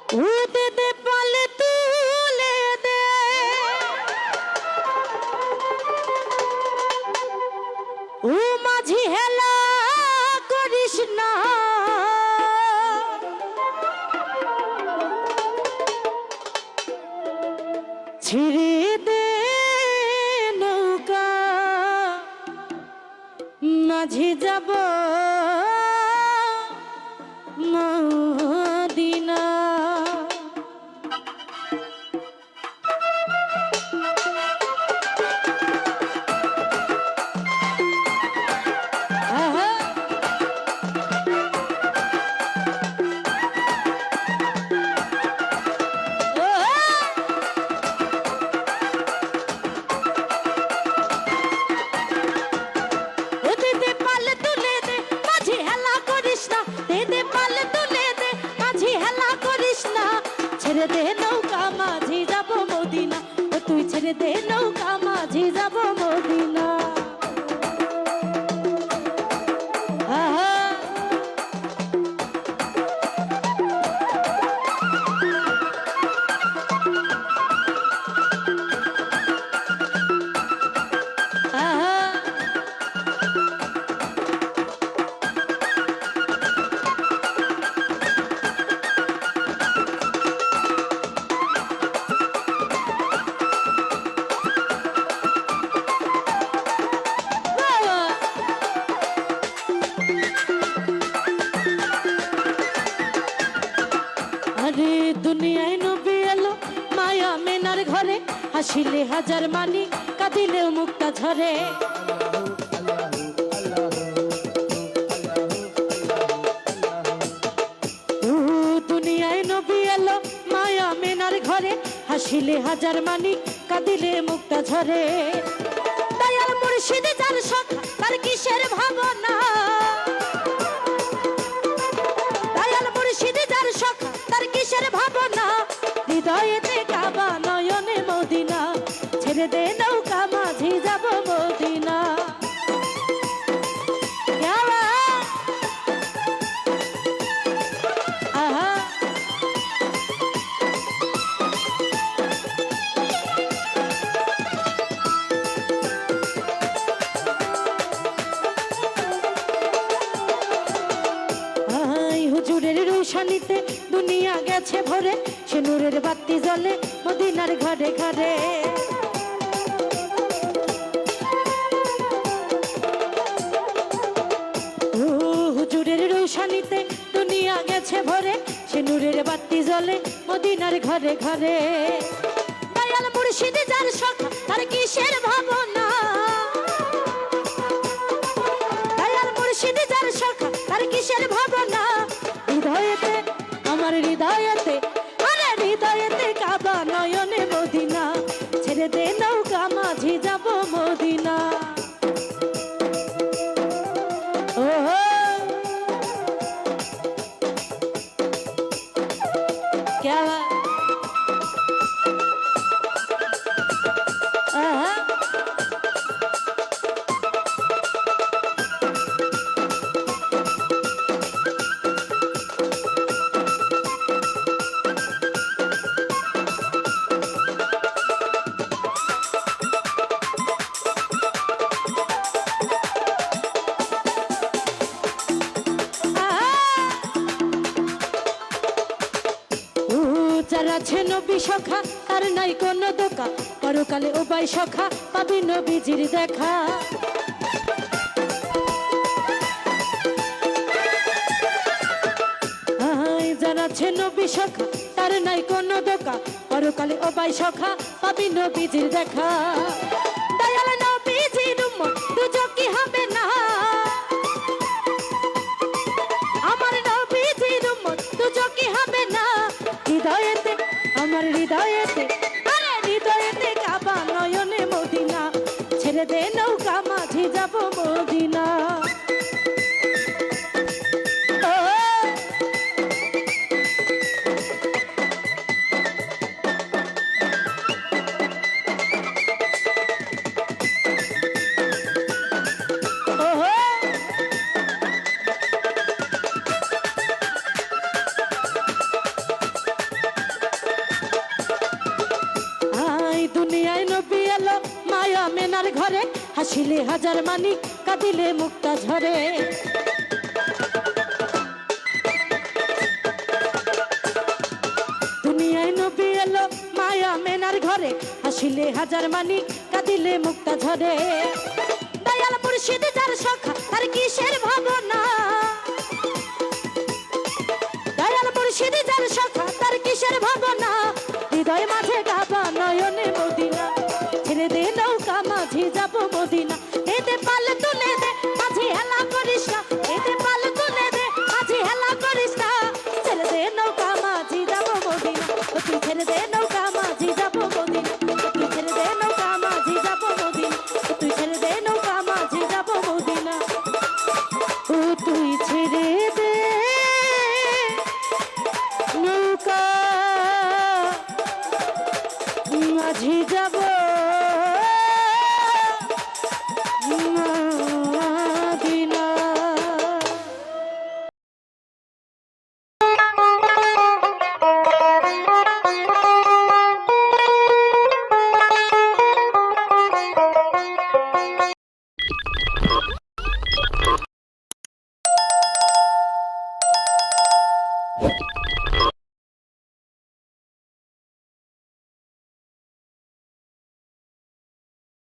উদে দে পালে তুলে দে ও মাঝি হেলা করিস না ছিড়ে দে নৌকা মাঝি যাব মদিনা ছেড়ে দে নৌকা মাঝি যাব মদিনা ও তুই ছেড়ে দে নৌকা মাঝি যাব মদিনা দুনিয়ায় নবী এলো মায়া মেনার ঘরে হাসিলে হাজার মানি কাঁদিলেও মুক্তা ঝরে দুনিয়ায় নবী এলো মায়া মেনার ঘরে হাসিলে হাজার মানি কাঁদিলে মুক্তা ঝরে দয়াল মুর্শিদ যার শখ তার কিসের ভাবনা দয়াল মুর্শিদ যার শখ তার কিসের ভাবনা হৃদয়েতে কাবা নয়নে মদিনা ছেড়ে দে নৌকা মাঝি যাব মদিনা হুজুরের রোশানিতে দুনিয়া গেছে ভরে সে নূরের বাতি জ্বলে মদিনার ঘরে ঘরে হুজুরের রোশানিতে দুনিয়া গেছে ভরে সে নূরের বাতি জ্বলে মদিনার ঘরে ঘরে দয়াল মুর্শিদ যার শখ তার কিসের ভাবনা দয়াল মুর্শিদ যার শখ তার কিসের ভাবনা হৃদয়েতে আমার হৃদয়েতে আরে হৃদয়েতে কাবা নয়নে মদিনা ছেড়ে দে নৌকা মাঝি যাব মদিনা ওহো क्या যার আছে নবী সখা তার নাই কোনো দোকা পরকালে উপাই সখা পাবি নবীজির দেখা যার আছে নবী সখা তার নাই কোনো দোকা পরকালে উপায় সখা পাবি নবীজির দেখা দয়াল নবীজির উম্মত দুজো কি হবে না আমার নবীজির উম্মত দুজো কি হবে না হৃদয়েতে আমার হৃদয়েতে আরে হৃদয়েতে কাবা নয়নে মদিনা ছেড়ে দে নৌকা মাঝি যাব মদিনা মেনার ঘরে হাসিলে হাজার মানিক কাঁদিলে মুক্তা ঝরে দুনিয়ায় নবী এলো মায়া মেনার ঘরে হাসিলে হাজার মানিক কাঁদিলে মুক্তা ঝরে দয়াল মুর্শিদ যার সখা তার কিসের ভাবনা দয়াল মুর্শিদ যার সখা তার কিসের ভাবনা হৃদয় মাঝে কাবা নয়নে মদিনা ছেড়ে দে নৌকা মাঝি যাব মদিনা এতে পাল তুলে দে মাঝি হেলা করিস না এতে পাল তুলে দে মাঝি হেলা করিস না ছেড়ে দে নৌকা মাঝি যাব মদিনা তুই ছেড়ে দে নৌকা মাঝি যাব মদিনা তুই ছেড়ে দে নৌকা মাঝি যাব মদিনা তুই ছেড়ে দে নৌকা মাঝি যাব মদিনা ও তুই ছেড়ে দে নৌকা মাঝি যাব